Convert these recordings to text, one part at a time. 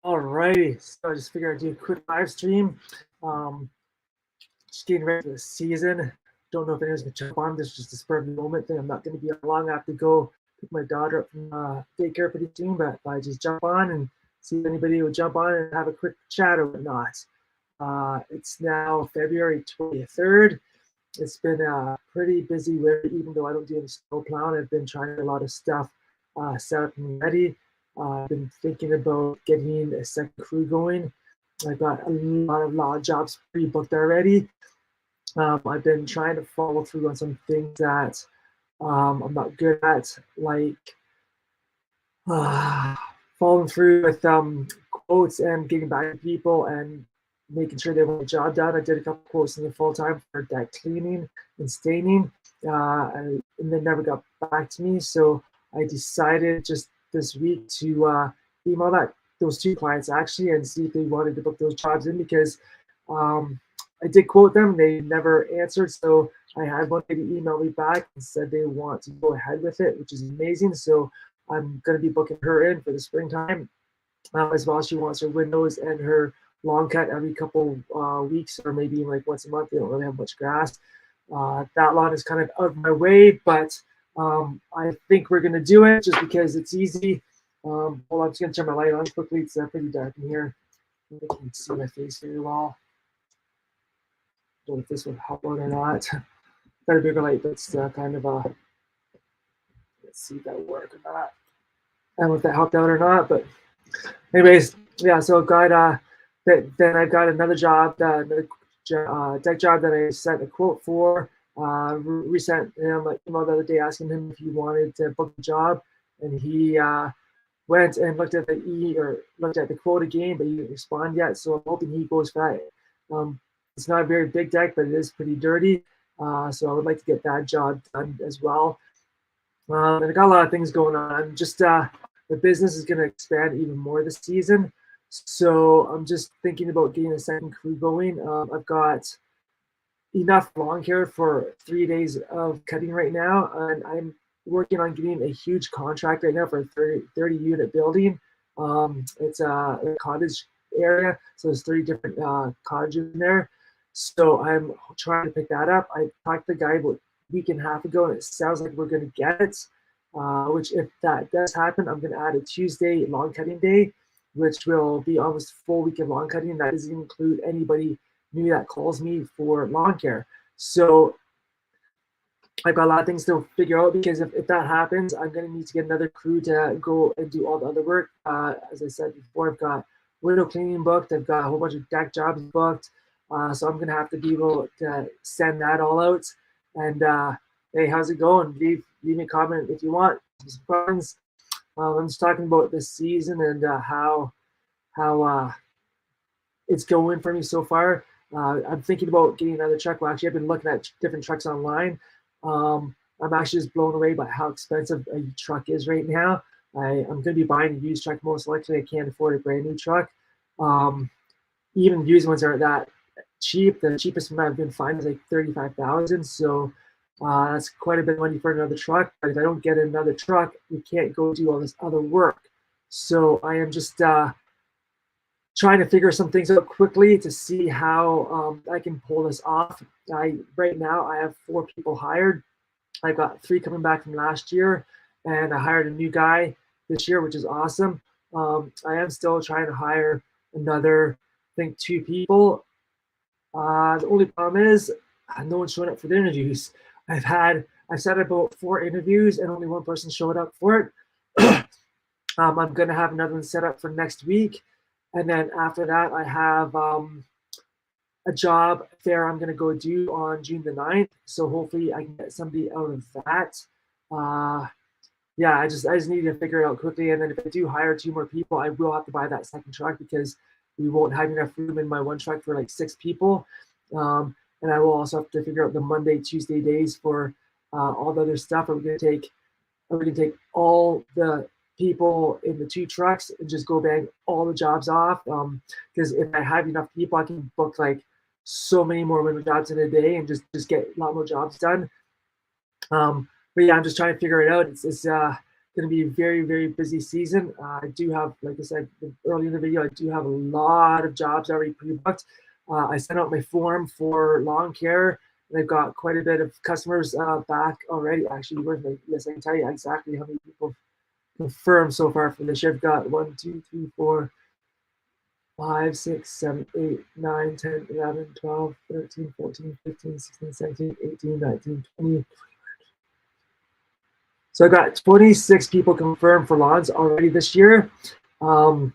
Alrighty, so I just figured I'd do a quick live stream. Um, just getting ready for the season. Don't know if anyone's gonna jump on. This is just a spur of the moment thing. I'm not gonna be long. I have to go pick my daughter up from daycare pretty soon, but I just jump on and see if anybody will jump on and have a quick chat or whatnot. It's now February 23rd. It's been a pretty busy week, even though I don't do any snow plowing. I've been trying a lot of stuff set up and ready. I've been thinking about getting a second crew going. I've got a lot of jobs pre-booked already. I've been trying to follow through on some things that I'm not good at, like following through with quotes and getting back to people and making sure they want the job done. I did a couple quotes in the full time for deck cleaning and staining, and they never got back to me. So I decided just this week to email those two clients actually and see if they wanted to book those jobs in, because I did quote them, they never answered. So I had one lady email me back and said they want to go ahead with it, which is amazing. So I'm going to be booking her in for the springtime. As well, she wants her windows and her long cut every couple weeks, or maybe like once a month. They don't really have much grass. That lawn is kind of out of my way, but I think we're going to do it just because it's easy. Hold on, I'm just going to turn my light on quickly. It's pretty dark in here. I can see my face very well. Don't know if this will help out or not. Got a bigger light, but it's kind of a, let's see if that will work or not. I don't know if that helped out or not, but anyways, yeah, so I've got then I've got another job, another deck job that I sent a quote for. Resent him an email the other day asking him if he wanted to book the job, and he went and looked at the quote again, but he didn't respond yet. So I'm hoping he goes for that. It's not a very big deck, but it is pretty dirty. So I would like to get that job done as well. And I got a lot of things going on. Just the business is going to expand even more this season. So I'm just thinking about getting a second crew going. I've got enough lawn care for 3 days of cutting right now, and I'm working on getting a huge contract right now for a 30 unit building. It's a cottage area, so there's 30 different cottages in there. So I'm trying to pick that up. I talked to the guy about a week and a half ago, and it sounds like we're going to get it. Which, if that does happen, I'm going to add a Tuesday lawn cutting day, which will be almost a full week of lawn cutting. That doesn't include anybody new that calls me for lawn care. So I've got a lot of things to figure out, because if that happens, I'm going to need to get another crew to go and do all the other work. As I said before, I've got window cleaning booked. I've got a whole bunch of deck jobs booked. So I'm going to have to be able to send that all out. And hey, how's it going? Leave me a comment if you want. Some questions. I'm just talking about this season and how it's going for me so far. I'm thinking about getting another truck. Well, actually, I've been looking at different trucks online. I'm actually just blown away by how expensive a truck is right now. I'm going to be buying a used truck most likely. I can't afford a brand new truck. Even used ones aren't that cheap. The cheapest one I've been finding is like $35,000. So that's quite a bit of money for another truck. But if I don't get another truck, we can't go do all this other work. So I am just trying to figure some things out quickly to see how I can pull this off. Right now I have 4 people hired. I've got 3 coming back from last year, and I hired a new guy this year, which is awesome. I am still trying to hire another, I think, 2 people. The only problem is no one's showing up for the interviews. I've set about 4 interviews and only 1 person showed up for it. I'm going to have another one set up for next week. And then after that, I have a job fair I'm going to go do on June the 9th. So hopefully I can get somebody out of that. Yeah, I just need to figure it out quickly. And then if I do hire 2 more people, I will have to buy that second truck, because we won't have enough room in my one truck for like 6 people. And I will also have to figure out the Monday, Tuesday days for all the other stuff. Are we going to take all the people in the 2 trucks and just go bang all the jobs off? Because if I have enough people, I can book like so many more window jobs in a day and just get a lot more jobs done. But yeah, I'm just trying to figure it out. going to be a very, very busy season. I do have, like I said early in the video, I do have a lot of jobs already pre-booked. I sent out my form for lawn care, and I've got quite a bit of customers back already. Actually, where's my list? I can tell you exactly how many people confirmed so far for this year. I've got 1, 2, 3, 4, 5, 6, 7, 8, 9, 10, 11, 12, 13, 14, 15, 16, 17, 18, 19, 20. So I got 26 people confirmed for lawns already this year. And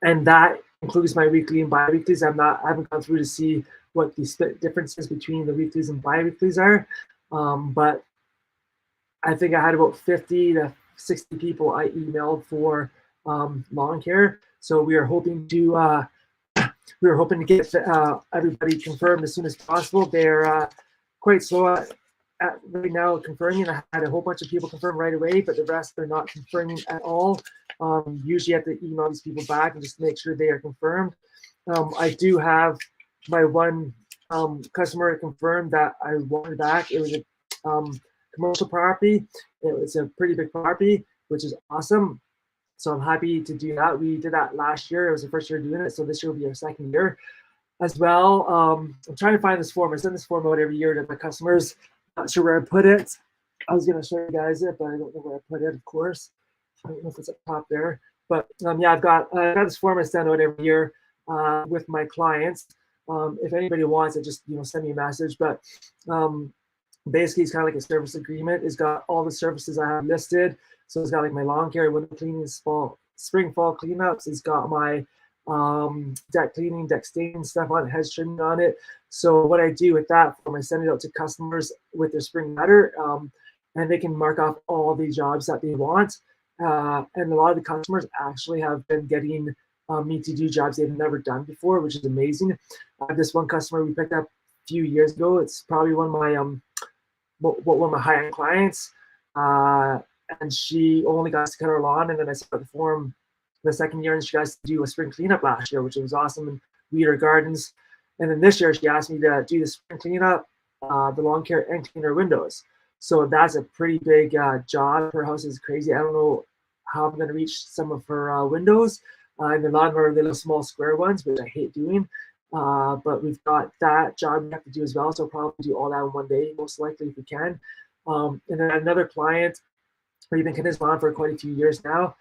that includes my weekly and bi-weeklies. I haven't gone through to see what the split differences between the weeklies and bi-weeklies are. But I think I had about 50 to 60 people I emailed for lawn care. So we are hoping to get everybody confirmed as soon as possible. They're quite slow at right now confirming. I had a whole bunch of people confirm right away, but the rest are not confirming at all. Usually I have to email these people back and just make sure they are confirmed. I do have my one customer confirmed that I wanted back. It was a commercial property. It was a pretty big property, which is awesome. So I'm happy to do that. We did that last year. It was the first year doing it. So this year will be our second year as well. I'm trying to find this form. I send this form out every year to my customers. Not sure where I put it. I was going to show you guys it, but I don't know where I put it, of course. I don't know if it's up top there. But yeah, I've got this form I send out every year with my clients. If anybody wants it, just send me a message. But basically, it's kind of like a service agreement. It's got all the services I have listed. So it's got like my lawn care, window cleaning, spring, fall cleanups. It's got my deck cleaning, deck staining stuff on it, hedge trimming on it. So what I do with that form, I send it out to customers with their spring letter, and they can mark off all the jobs that they want. And a lot of the customers actually have been getting me to do jobs they've never done before, which is amazing. This one customer we picked up a few years ago. It's probably one of my high-end clients. And she only got to cut her lawn, and then I sent the form the second year, and she got to do a spring cleanup last year, which was awesome, and weed her gardens. And then this year, she asked me to do the spring cleanup, the lawn care, and clean her windows. So that's a pretty big job. Her house is crazy. I don't know how I'm going to reach some of her windows. And a lot of them are little small square ones, which I hate doing. But we've got that job we have to do as well. So I'll probably do all that in one day, most likely, if we can. And then another client, we've been cutting his lawn for quite a few years now.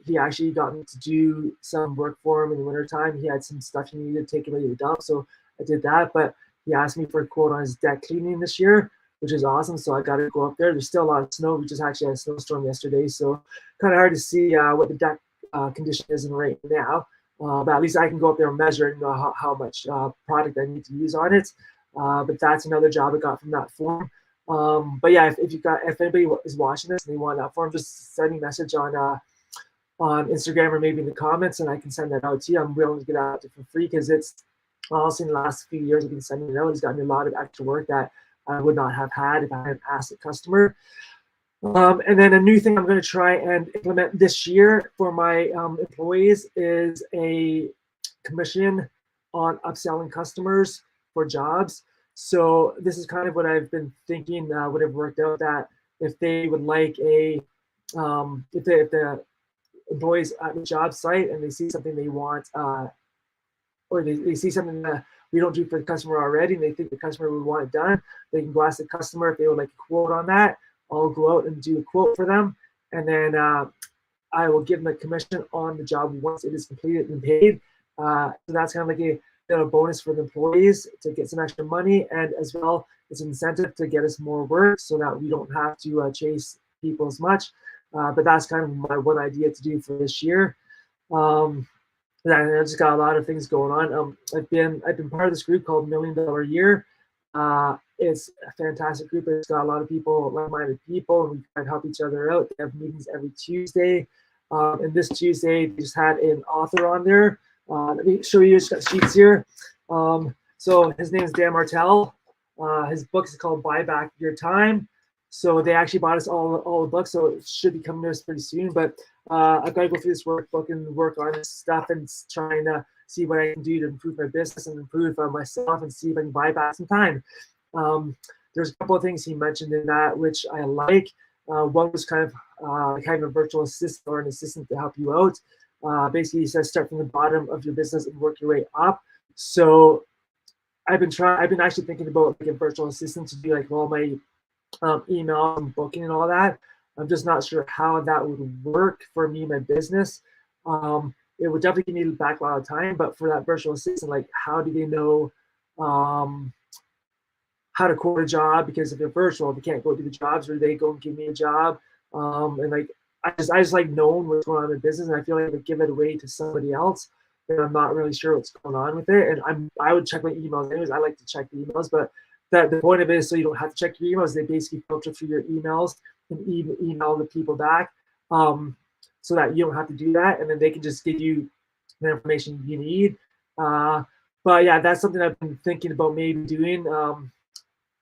He actually got me to do some work for him in the wintertime. He had some stuff he needed to take away to the dump, so I did that. But he asked me for a quote on his deck cleaning this year, which is awesome. So I got to go up there. There's still a lot of snow. We just actually had a snowstorm yesterday, so kind of hard to see what the deck condition is right now. But at least I can go up there and measure and know how much product I need to use on it. But that's another job I got from that form. But yeah, if anybody is watching this and they want that form, just send me a message on Instagram or maybe in the comments, and I can send that out to you. I'm willing to get out to for free because it's honestly in the last few years I've been sending it out. It's gotten me a lot of extra work that I would not have had if I hadn't asked the customer. And then a new thing I'm going to try and implement this year for my employees is a commission on upselling customers for jobs. So this is kind of what I've been thinking would have worked out, that if they would like if the employees at the job site and they see something they want, or they see something that we don't do for the customer already, and they think the customer would want it done, they can go ask the customer if they would like a quote on that. I'll go out and do a quote for them, and then I will give them a commission on the job once it is completed and paid. So that's kind of like a bonus for the employees to get some extra money, and as well it's an incentive to get us more work so that we don't have to chase people as much. But that's kind of my one idea to do for this year. I've just got a lot of things going on. I've been part of this group called $1 Million Year. It's a fantastic group. It's got a lot of people, like-minded people, and we try to help each other out. They have meetings every Tuesday. And this Tuesday, they just had an author on there. Let me show you. Just got sheets here. So his name is Dan Martell. His book is called Buy Back Your Time. So they actually bought us all the books, so it should be coming to us pretty soon. But I've got to go through this workbook and work on this stuff and trying to see what I can do to improve my business and improve myself and see if I can buy back some time. There's a couple of things he mentioned in that which I like. One was kind of a virtual assistant or an assistant to help you out. Basically, you said start from the bottom of your business and work your way up. So I've been actually thinking about like a virtual assistant to do like all my email and booking and all that. I'm just not sure how that would work for me, my business. It would definitely give me back a lot of time, but for that virtual assistant, like how do they know how to quote a job? Because if they're virtual, they can't go do the jobs, or they go and give me a job. And like I just like knowing what's going on in the business, and I feel like if I give it away to somebody else, then I'm not really sure what's going on with it. And I would check my emails anyways. I like to check the emails, but the point of it is so you don't have to check your emails. They basically filter through your emails and email the people back, so that you don't have to do that, and then they can just give you the information you need. But yeah, that's something I've been thinking about maybe doing.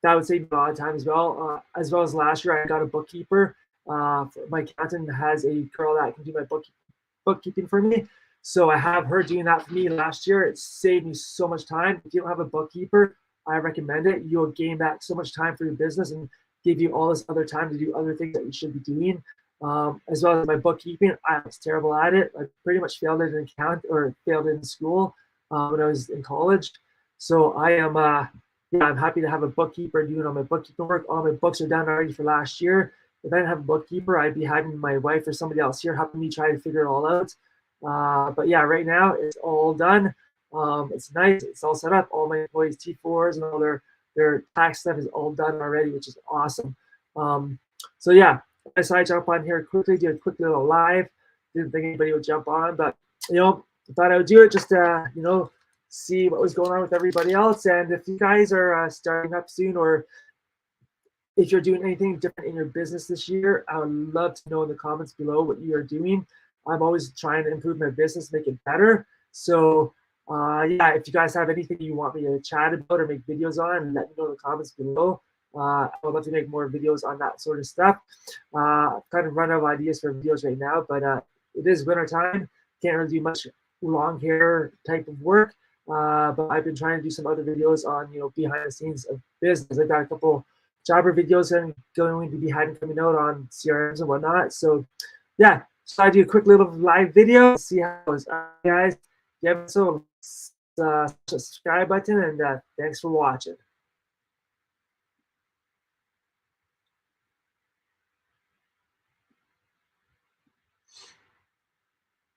That would save me a lot of time as well. As well as last year, I got a bookkeeper. My accountant has a girl that can do my bookkeeping for me. So I have her doing that for me last year. It saved me so much time. If you don't have a bookkeeper, I recommend it. You'll gain back so much time for your business and give you all this other time to do other things that you should be doing. As well as my bookkeeping, I was terrible at it. I pretty much failed it in failed it in school when I was in college. So I'm happy to have a bookkeeper doing all my bookkeeping work. All my books are done already for last year. If I didn't have a bookkeeper, I'd be having my wife or somebody else here helping me try to figure it all out. But yeah, right now it's all done. It's nice. It's all set up. All my employees' T4s and all their tax stuff is all done already, which is awesome. So yeah, I decided to jump on here quickly, do a quick little live. Didn't think anybody would jump on, but I thought I would do it just to see what was going on with everybody else. And if you guys are starting up soon, or if you're doing anything different in your business this year, I would love to know in the comments below what you are doing. I'm always trying to improve my business, make it better. So yeah, if you guys have anything you want me to chat about or make videos on, let me know in the comments below. I would love to make more videos on that sort of stuff. I've kind of run out of ideas for videos right now, but it is winter time. Can't really do much long hair type of work. But I've been trying to do some other videos on, behind the scenes of business. I've got a couple jobber videos and going to be having coming out on CRMs and whatnot. So yeah, so I do a quick little live video, see how it goes. Guys, yeah, so subscribe button, and thanks for watching.